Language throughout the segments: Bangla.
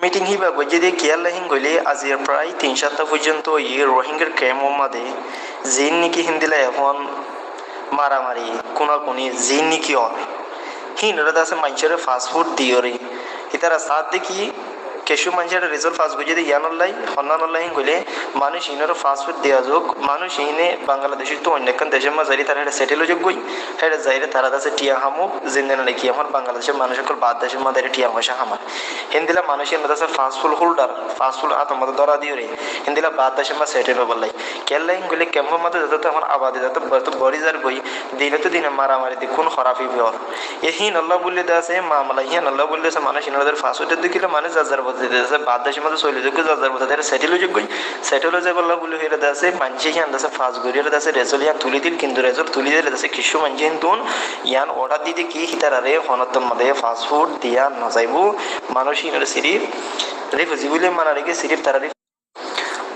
মিটিং হিবা গজে কিয়াল হিং গইলে আজির প্রায় 3-7টা পর্যন্ত এই রোহিঙ্গার ক্যাম্পের মধ্যে জিন নিকি হিন্দিলা এখন মারামারি কোনাকুনি জিন নিকি অর হিনরা আছে মানুষের ফাস্টফুড দিয়রে ইতারা সাথ দেখি কেশু মানুষের রেজাল্ট ফাস্ট গজে ইয়ানল্লাই হন্নানল্লাই গইলে মানুষ ইনর ফাস্টফুড দেওয়া যোগ মানুষ ইনে বাংলাদেশের তো অন্য একখান দেশের মাঝারি তারা এটা সেটেল যোগ গই এটা যাইরে তারা আছে টিয়া হামুক জিন্দেন নাকি আমার বাংলাদেশের মানুষ সকল বাদ দেশের মাঝারি টিয়া পয়সা হামার হিন্দিলা মানুষের মধ্যে আছে ফাস্টফুড হোল্ডার ফাস্টফুড আতমত ধরা দিও রে হিন্দিলা বাদ দেশের মাঝে সেটেল হবার লাই কেল্লাই গইলে কেমন মধ্যে যত আমার আবাদে যত বড়ি যার গই দিনে তো দিনে মারামারি দি কোন খরাফি বিহর এহিন আল্লাহ বললে আছে মামলা হিয়ান আল্লাহ বললে আছে মানুষ ইনদের ফাস্টফুডের দিকে মানুষ যার দিতেছে বাদ দেশের মধ্যে চলে যোগ্য যার মধ্যে তারা সেটেল যোগ্য সেটেল যে বললা বলে হয়ে আছে মানছি হিয়ান আছে ফাস্ট গড়িয়ে আছে রেজল ইয়ান তুলি দিল কিন্তু রেজল তুলি দিলে আছে কিছু মানছি তুন ইয়ান অর্ডার দিতে কি হিতারারে হনতম মধ্যে ফাস্টফুড দিয়া না যাইব মানুষ ইনরে সিরিফ রিফুজি বলে মানা রেখে সিরিফ তারা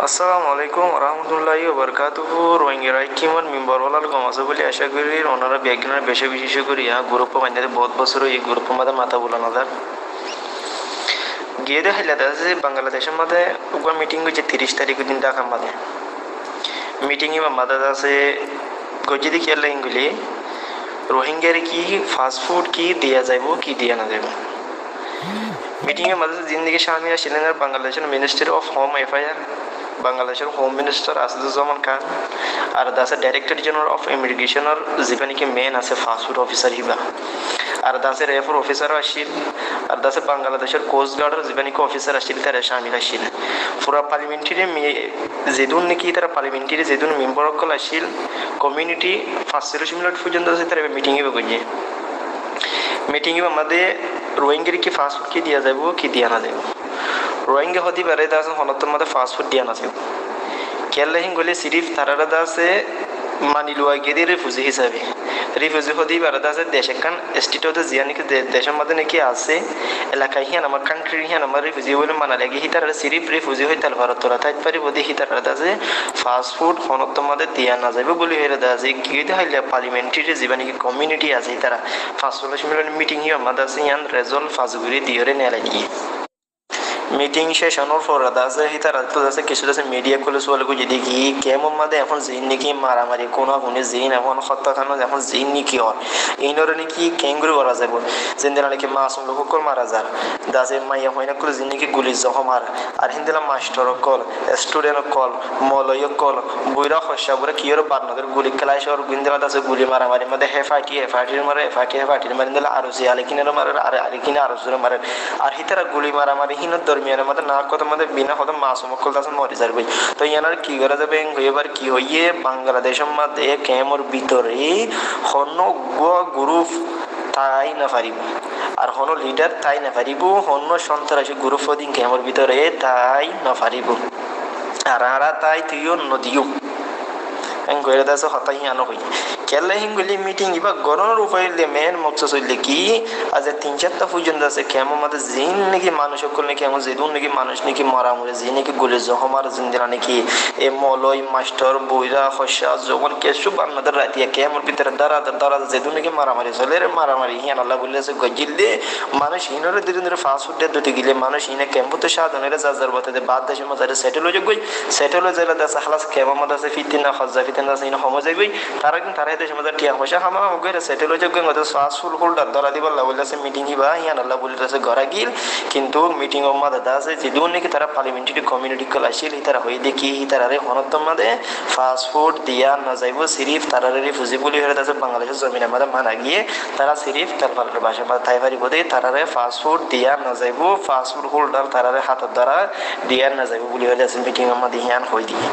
আসসালামু আলাইকুম রহমতুল্লাহি ওয়া বারাকাতুহু রোহিঙ্গা রাইকিমন মেম্বার ওলাল গমাসে বলে আশা করি ওনারা বিজ্ঞানের বেশি বিশেষ করে গ্রুপ বানিয়ে বহুত বছর এই গ্রুপ মধ্যে মাথা বোলানো যায় গিয়ে দেখা যাচ্ছে বাংলাদেশের মধ্যে উপর মিটিং হয়েছে 30 তারিখ দিন ঢাকা মাঝে মিটিংয়ে মাদা আছে গজি দেখি লাইনগুলি রোহিঙ্গার কি ফাস্টফুড কি দেওয়া যাইব কি দেওয়া না যাইব মিটিংয়ের মাঝে জিন্দিগি শামিল ছিলেন বাংলাদেশের মিনিস্ট্রি অফ হোম অ্যাফেয়ার বাংলাদেশের হোম মিনিস্টার আসাদুজ্জামান খান আর আছে ডাইরেক্টর জেনারেল অফ ইমিগ্রেশনের যেখানে কি মেন আছে ফাস্টফুড অফিসার হিবা আর দাসে রেফার অফিসারও আসছিল আর দাসে বাংলাদেশের কোস্ট গার্ডের যেখানে কি অফিসার আসছিল তারা শামিল আসছিল পুরা পার্লামেন্টারি যেদিন নাকি তারা পার্লামেন্টারি যেদিন মেম্বার সকল আসছিল কমিউনিটি 5 মিনিট পর্যন্ত আছে তারা মিটিংয়ে গিয়ে মিটিংয়ে আমাদের রোহিঙ্গার কি ফাস্টফুড কি দিয়া যাব কি দিয়া না যাব রোহিঙ্গা হতে পারে তা আছে হনতর মধ্যে ফাস্টফুড দিয়া না যাব কেল্লা হিং গলে সিরিফ তারারা আছে মানি লওয়া গিয়ে রিফিউজি হিসাবে রিফিউজি হতেই পারে আছে দেশ একখান স্টেটতে জিয়া নাকি দেশের মধ্যে নাকি আছে এলাকায় হিয়ান আমার কান্ট্রি হিয়ান আমার রিফিউজি বলে মানা লাগে হি তারা সিরিফ রিফিউজি হয়ে তার ভারত তোরা থাকতে পারি বোধ হি তারা আছে ফাস্টফুড হনতর মধ্যে দিয়া না যাবে বলে হয়ে আছে গিয়ে দেখাইলে পার্লামেন্টারি যে নাকি কমিউনিটি আছে তারা 5 মিনিট মিটিং হি আমাদের আছে ইয়ান রেজল্ট ফাজগুড়ি দিয়ে নেলা দিয়ে মিটিং শেষ হওয়ার পর আছে হিতারা তো আছে কিছু আছে মিডিয়া খুলে চলে গিয়ে দেখি কেমন মধ্যে এখন জিন নাকি মারামারি কোনো কোনো জিন এখন হত্যাকাণ্ড এখন জিন নাকি হয় এইনরে নাকি ক্যাঙ্গুরি করা যাব জিন্দিরা নাকি মাসুম লোক মারা যায় দাসে মাইয়া হয় না খুলে জিন নাকি গুলি জহমার আর হিন্দিলা মাস্টার কল স্টুডেন্ট কল মলয় কল বইরা খসা বলে কি ওর বারনাদের গুলি খেলায় সর গুন্দিরা আছে গুলি মারামারি মধ্যে হেফাটির মারে হেফাটির মারি দিলে আরো সে আলিকিনের মারে আর আলিকিনে আরো জোরে মারে আর হিতারা গুলি মারামারি হিনত দরমিয়ানের মধ্যে না কথা মধ্যে বিনা কথা মাসুম কল আছে মরে যাবে তো ইয়ানার কি করা যাবে এবার কি হইয়ে বাংলাদেশের মধ্যে ক্যামর ভিতরে হন গ্রুপ তাই না পারিব আর হন লিডার তাই না পারিব হন্য সন্ত্রাসী গ্রুপ দিন ক্যামর ভিতরে তাই না পারিব আর আরা তাই তুইও নদীও গড়ে আছে হতাই আনো হই কেলা হিঙ্গুলি মিটিং ইবা গরমের উপায় মেন মকসা চললে কি আজ 3-4টা পর্যন্ত আছে কেমন মধ্যে জিন নাকি মানুষ সকল নাকি এমন যেদুন নাকি মানুষ নাকি মরা মরে যে নাকি গুলি জহমার জিন্দিরা নাকি এ মলয় মাস্টার বইরা খসা যখন কেসু বান্নাদের রাতিয়া কেমন ভিতরে দাঁড়া যেদুন নাকি মারামারি চলে রে মারামারি হিয়ান আল্লাহ বলে আছে গজিল দে মানুষ হিনরে দিন ধরে ফাস্টফুড দুটি গিলে মানুষ হিনে ক্যাম্পতে সাধনের যার বাতাতে বাদ দেশের মধ্যে সেটেল হয়ে যাবে সেটেল হয়ে যাইলে আছে হালাস কেমন মধ্যে আছে ফিতিনা খজ্জা ফিতিনা আছে হিনা সময় যাইবই তারা কিন্তু তারা দেশের মধ্যে টিয়া পয়সা হামা গেলে সেটেল হয়ে যাবে ফাস্টফুড হোল্ডার ধরা দিব আল্লাহ বলে আছে মিটিং হিবা হিয়ান আল্লাহ বলে আছে ঘরা গিল কিন্তু মিটিং মধ্যে আছে যেদিন নাকি তারা পার্লামেন্টারি কমিউনিটি কল আসছিল তারা হয়ে দেখি তারা হনত্তর মধ্যে ফাস্টফুড দিয়া না যাইব সিরিফ তারা রিফিউজি বলে হয়ে আছে বাংলাদেশের জমিনের মধ্যে মানা গিয়ে তারা সিরিফ তার ভাষার মধ্যে তাই পারিব দে তারা ফাস্টফুড দিয়া না যাইব ফাস্টফুড হোল্ডার তারা হাতের দ্বারা দিয়া না যাইব বলে হয়ে আছে মিটিং মধ্যে হিয়ান হয়ে দিয়ে